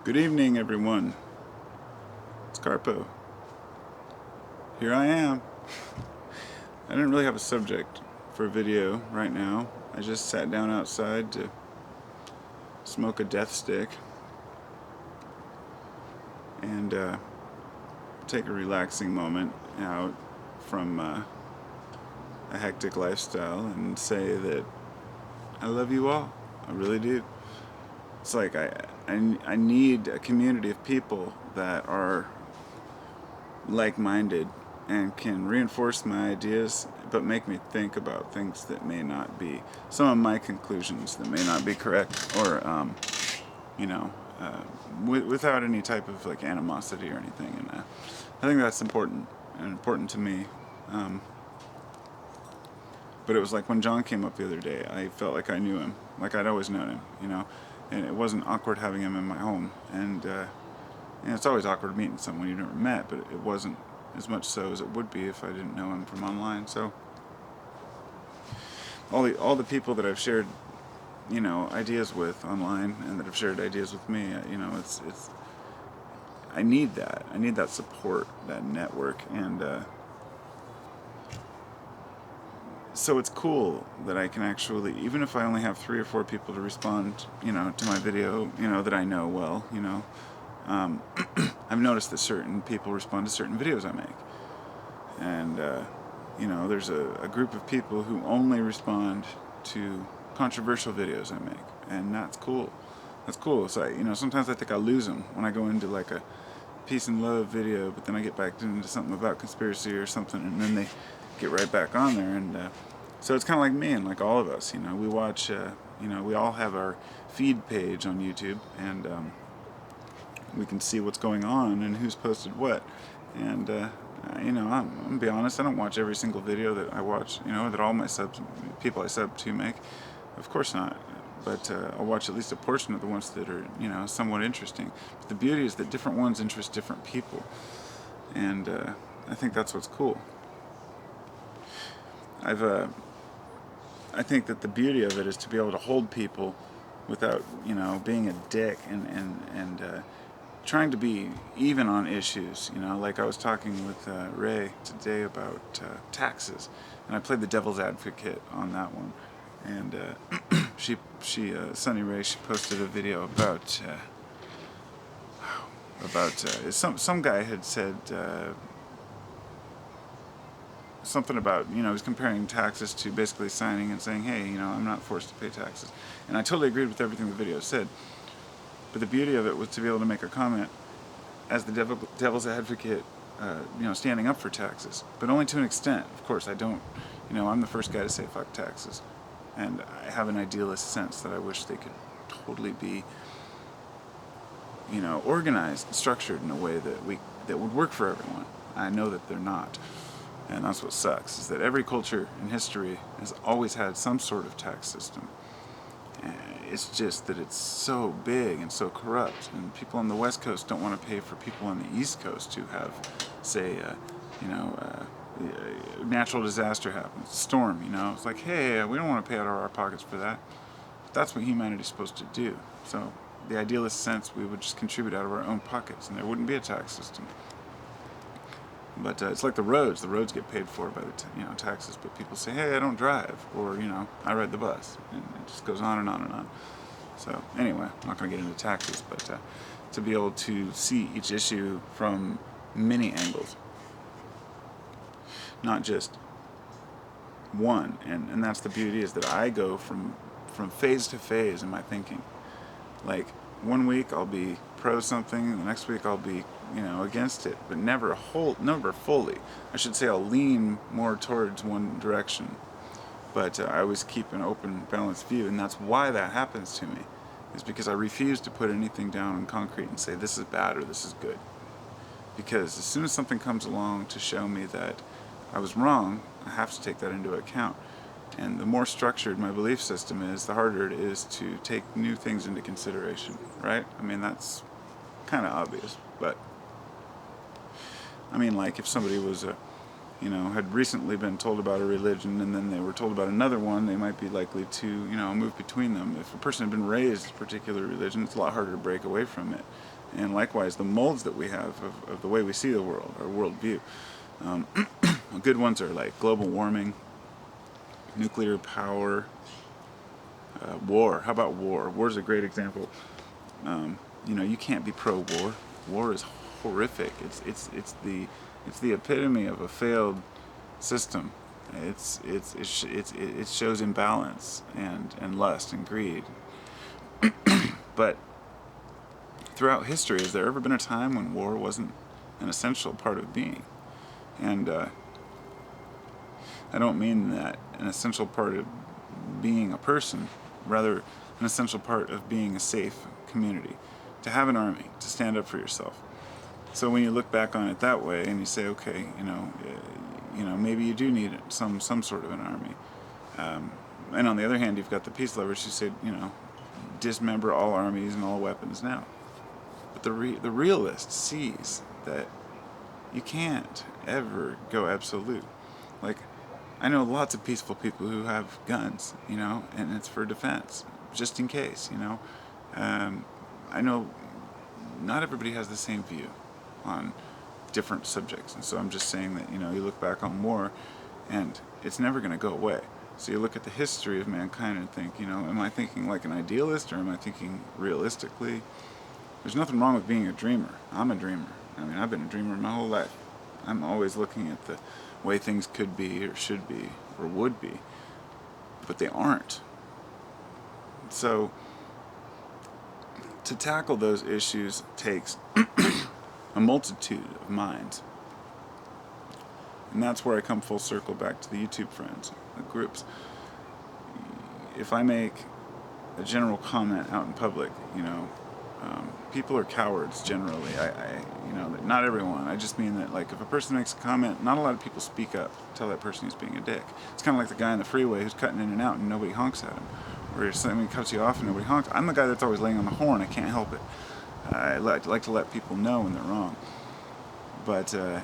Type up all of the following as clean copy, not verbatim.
Good evening, everyone. It's Carpo. Here I am. I didn't really have a subject for a video right now. I just sat down outside to smoke a death stick and take a relaxing moment out from a hectic lifestyle and say that I love you all. I really do. It's like I need a community of people that are like-minded and can reinforce my ideas but make me think about things that may not be, some of my conclusions that may not be correct, or you know, without any type of like animosity or anything. And I think that's important to me. But it was like when John came up the other day, I felt like I knew him, like I'd always known him, and it wasn't awkward having him in my home. And it's always awkward meeting someone you never met, but it wasn't as much so as it would be if I didn't know him from online. So all the people that I've shared, ideas with online, and that have shared ideas with me, it's I need that. I need that support, that network, and so it's cool that I can actually, even if I only have 3 or 4 people to respond, to my video, that I know well, I've noticed that certain people respond to certain videos I make. And, there's a group of people who only respond to controversial videos I make. And that's cool. That's cool. So, sometimes I think I lose them when I go into like a peace and love video, but then I get back into something about conspiracy or something, and then they get right back on there. And so it's kind of like me and like all of us, we watch, we all have our feed page on YouTube, and we can see what's going on and who's posted what. And I'm gonna be honest, I don't watch every single video that I watch, that all my people I sub to make. Of course not. But I'll watch at least a portion of the ones that are, somewhat interesting. But the beauty is that different ones interest different people. And I think that's what's cool. I think that the beauty of it is to be able to hold people without, being a dick and trying to be even on issues. Like I was talking with Ray today about taxes, and I played the devil's advocate on that one. And she Sunny Ray, she posted a video about some guy had said something about, he was comparing taxes to basically signing and saying, hey, I'm not forced to pay taxes. And I totally agreed with everything the video said. But the beauty of it was to be able to make a comment as the devil's advocate, standing up for taxes. But only to an extent. Of course, I don't, I'm the first guy to say fuck taxes. And I have an idealist sense that I wish they could totally be, organized and structured in a way that would work for everyone. I know that they're not. And that's what sucks, is that every culture in history has always had some sort of tax system. It's just that it's so big and so corrupt, and people on the West Coast don't want to pay for people on the East Coast who have, say, natural disaster happens, storm, it's like, hey, we don't want to pay out of our pockets for that. But that's what humanity's supposed to do. So the idealist sense, we would just contribute out of our own pockets, and there wouldn't be a tax system. But it's like the roads get paid for by the taxes, but people say, hey, I don't drive, or I ride the bus, and it just goes on and on and on. So anyway, I'm not going to get into taxes, but to be able to see each issue from many angles, not just one. And that's the beauty, is that I go from phase to phase in my thinking. Like, one week I'll be pro something, the next week I'll be, against it, but never fully. I should say I'll lean more towards one direction, but I always keep an open, balanced view, and that's why that happens to me, is because I refuse to put anything down in concrete and say this is bad or this is good. Because as soon as something comes along to show me that I was wrong, I have to take that into account. And the more structured my belief system is, the harder it is to take new things into consideration, right? I mean, that's kind of obvious, but I mean, like, if somebody was you know, had recently been told about a religion and then they were told about another one, they might be likely to, you know, move between them. If a person had been raised a particular religion, it's a lot harder to break away from it. And likewise, the molds that we have of the way we see the world, our worldview. Good ones are like global warming, nuclear power, war. How about war? War is a great example. You know, you can't be pro-war. War is horrific. It's the epitome of a failed system. It shows imbalance and lust and greed. But throughout history, has there ever been a time when war wasn't an essential part of being? And I don't mean that an essential part of being a person, rather an essential part of being a safe community. To have an army, to stand up for yourself. So when you look back on it that way and you say, okay, you know, maybe you do need some sort of an army. And on the other hand, you've got the peace lovers who say, you know, dismember all armies and all weapons now. But the realist sees that you can't ever go absolute. Like, I know lots of peaceful people who have guns, you know, and it's for defense, just in case, you know. I know not everybody has the same view on different subjects, and so I'm just saying that, you know, you look back on war and it's never going to go away. So you look at the history of mankind and think, you know, am I thinking like an idealist or am I thinking realistically? There's nothing wrong with being a dreamer. I'm a dreamer. I mean, I've been a dreamer my whole life. I'm always looking at the way things could be or should be or would be, but they aren't. So to tackle those issues takes a multitude of minds. And that's where I come full circle back to the YouTube friends, the groups. If I make a general comment out in public, you know, people are cowards generally. You know, not everyone. I just mean that, like, if a person makes a comment, not a lot of people speak up, tell that person he's being a dick. It's kind of like the guy on the freeway who's cutting in and out and nobody honks at him. Or somebody cuts you off and nobody honks. I'm the guy that's always laying on the horn. I can't help it. I like to let people know when they're wrong. But the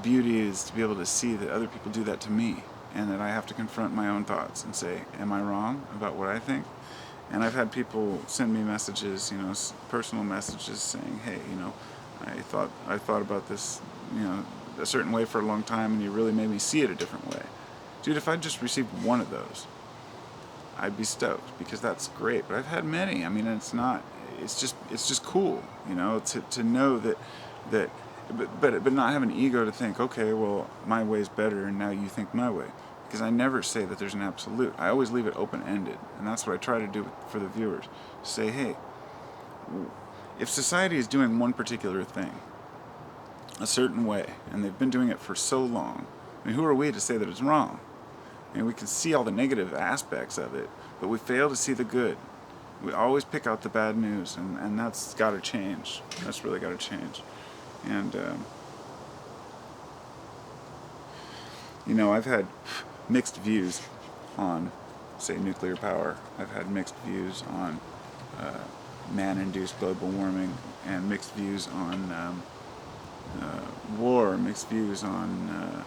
beauty is to be able to see that other people do that to me, and that I have to confront my own thoughts and say, am I wrong about what I think? And I've had people send me messages, you know, personal messages saying, hey, you know, I thought about this, you know, a certain way for a long time, and you really made me see it a different way. Dude, if I just received one of those, I'd be stoked, because that's great. But I've had many. I mean, it's just cool, you know, to know that but not have an ego to think, okay, well, my way's better and now you think my way. Because I never say that there's an absolute. I always leave it open-ended, and that's what I try to do for the viewers. Say, hey, if society is doing one particular thing a certain way, and they've been doing it for so long, I mean, who are we to say that it's wrong? I mean, we can see all the negative aspects of it, but we fail to see the good. We always pick out the bad news, and that's got to change. That's really got to change. And, you know, I've had mixed views on, say, nuclear power. I've had mixed views on man-induced global warming, and mixed views on war, mixed views on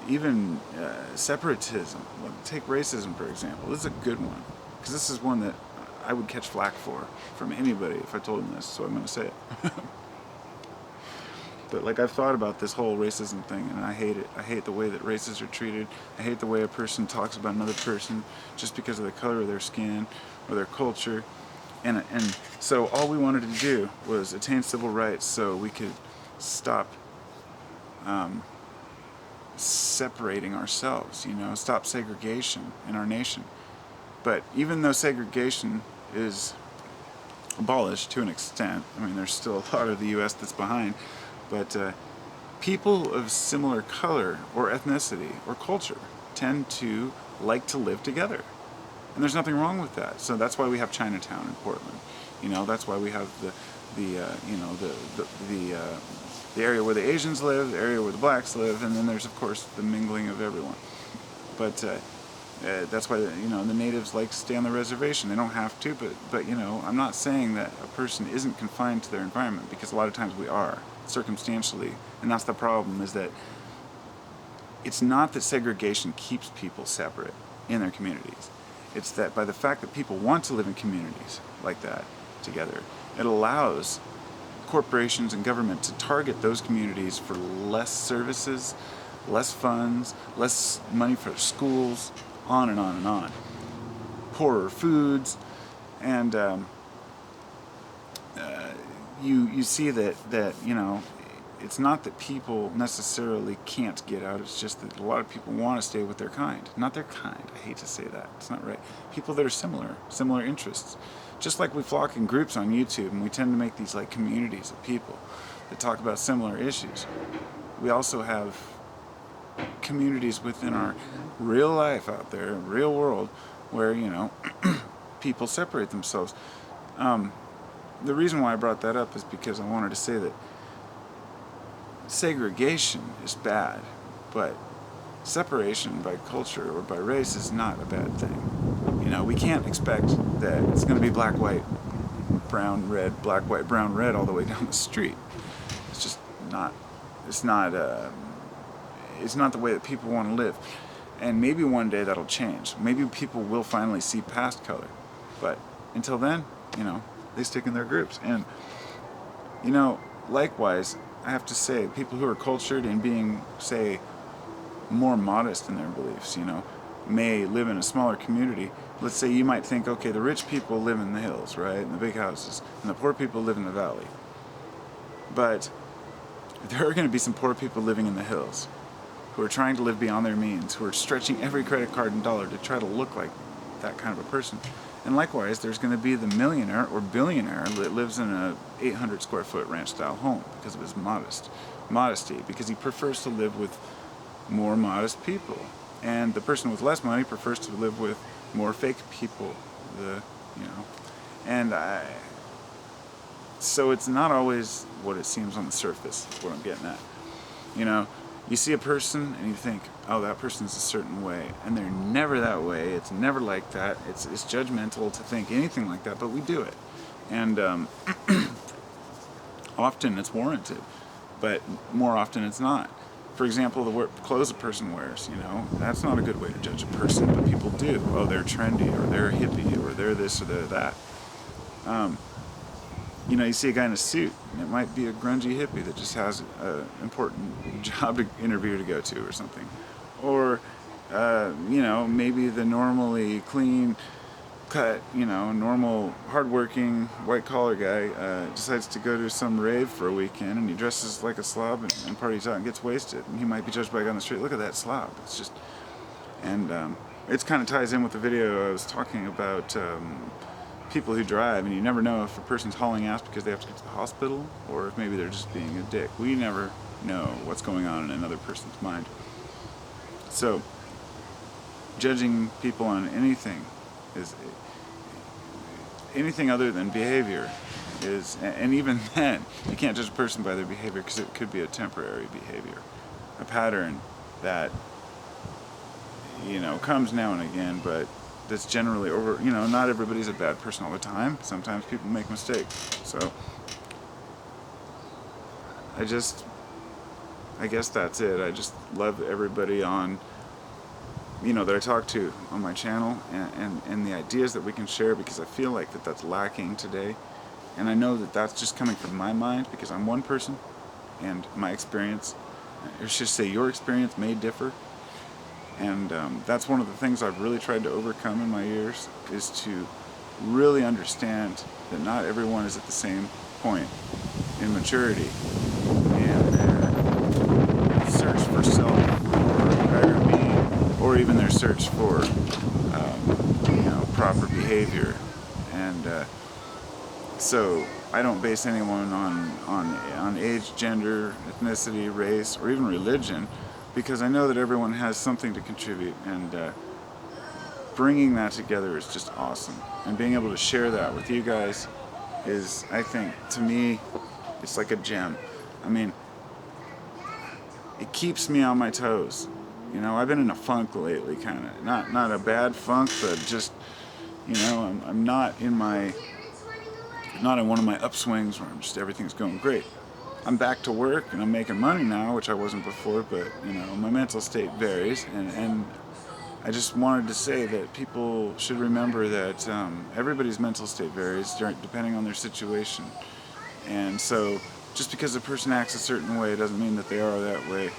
even separatism. Take racism, for example. This is a good one, because this is one that I would catch flack from anybody if I told them this, so I'm going to say it. But, like, I've thought about this whole racism thing, and I hate it. I hate the way that races are treated. I hate the way a person talks about another person just because of the color of their skin or their culture. And so all we wanted to do was attain civil rights so we could stop separating ourselves, you know, stop segregation in our nation. But even though segregation is abolished to an extent, I mean, there's still a lot of the U.S. that's behind, but people of similar color or ethnicity or culture tend to like to live together. And there's nothing wrong with that. So that's why we have Chinatown in Portland. You know, that's why we have the area where the Asians live, the area where the blacks live, and then there's, of course, the mingling of everyone. But that's why, you know, the natives like to stay on the reservation. They don't have to, but you know, I'm not saying that a person isn't confined to their environment, because a lot of times we are, circumstantially. And that's the problem, is that it's not that segregation keeps people separate in their communities. It's that by the fact that people want to live in communities like that together, it allows corporations and government to target those communities for less services, less funds, less money for schools, on and on and on. Poorer foods, and you see that you know, it's not that people necessarily can't get out, it's just that a lot of people want to stay with their kind. Not their kind, I hate to say that, it's not right. People that are similar interests. Just like we flock in groups on YouTube and we tend to make these like communities of people that talk about similar issues. We also have communities within our real life out there, real world, where, you know, people separate themselves. The reason why I brought that up is because I wanted to say that segregation is bad, but separation by culture or by race is not a bad thing. You know, we can't expect that it's going to be black, white, brown, red, black, white, brown, red all the way down the street. It's just not. It's not the way that people want to live. And maybe one day that'll change. Maybe people will finally see past color. But until then, you know, they stick in their groups. And, you know, likewise, I have to say, people who are cultured and being, say, more modest in their beliefs, you know, may live in a smaller community. Let's say you might think, okay, the rich people live in the hills, right, in the big houses, and the poor people live in the valley. But there are going to be some poor people living in the hills who are trying to live beyond their means, who are stretching every credit card and dollar to try to look like that kind of a person. And likewise, there's going to be the millionaire or billionaire that lives in a 800 square foot ranch style home because of his modesty, because he prefers to live with more modest people. And the person with less money prefers to live with more fake people, so it's not always what it seems on the surface, is what I'm getting at. You know, you see a person and you think, oh, that person's a certain way, and they're never that way. It's never like that. It's judgmental to think anything like that, but we do it. And often it's warranted, but more often it's not. For example, the clothes a person wears, you know, that's not a good way to judge a person, but people do. Oh, they're trendy, or they're hippie, or they're this, or they're that. You know, you see a guy in a suit, and it might be a grungy hippie that just has an important job interview to go to or something. Or, you know, maybe the normally clean cut, you know, normal, hardworking, white-collar guy decides to go to some rave for a weekend, and he dresses like a slob and parties out and gets wasted. And he might be judged by a guy on the street, look at that slob. It's just, and it kind of ties in with the video I was talking about people who drive, and you never know if a person's hauling ass because they have to get to the hospital, or if maybe they're just being a dick. We never know what's going on in another person's mind. So, judging people on anything is anything other than behavior is, and even then, you can't judge a person by their behavior because it could be a temporary behavior, a pattern that, you know, comes now and again, but that's generally over. You know, not everybody's a bad person all the time. Sometimes people make mistakes. So I guess that's it. I just love everybody on, you know, that I talk to on my channel, and the ideas that we can share, because I feel like that's lacking today. And I know that that's just coming from my mind because I'm one person, and my experience, or should say your experience, may differ. And that's one of the things I've really tried to overcome in my years, is to really understand that not everyone is at the same point in maturity and their search for self or higher being, or even their search for you know, proper behavior. And so I don't base anyone on age, gender, ethnicity, race, or even religion, because I know that everyone has something to contribute, and bringing that together is just awesome. And being able to share that with you guys is, I think, to me, it's like a gem. I mean, it keeps me on my toes. You know, I've been in a funk lately, kind of. Not a bad funk, but just, you know, I'm not in one of my upswings where everything's going great. I'm back to work and I'm making money now, which I wasn't before, but you know, my mental state varies, and I just wanted to say that people should remember that everybody's mental state varies depending on their situation. And so just because a person acts a certain way doesn't mean that they are that way.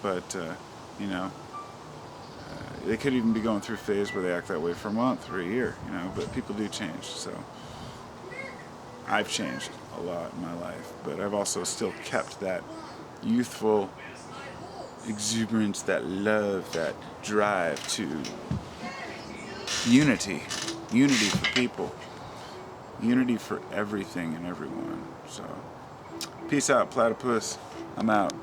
But, you know, they could even be going through a phase where they act that way for a month or a year, you know, but people do change. So I've changed a lot in my life, but I've also still kept that youthful exuberance, that love, that drive to unity for people, unity for everything and everyone. So peace out, platypus. I'm out.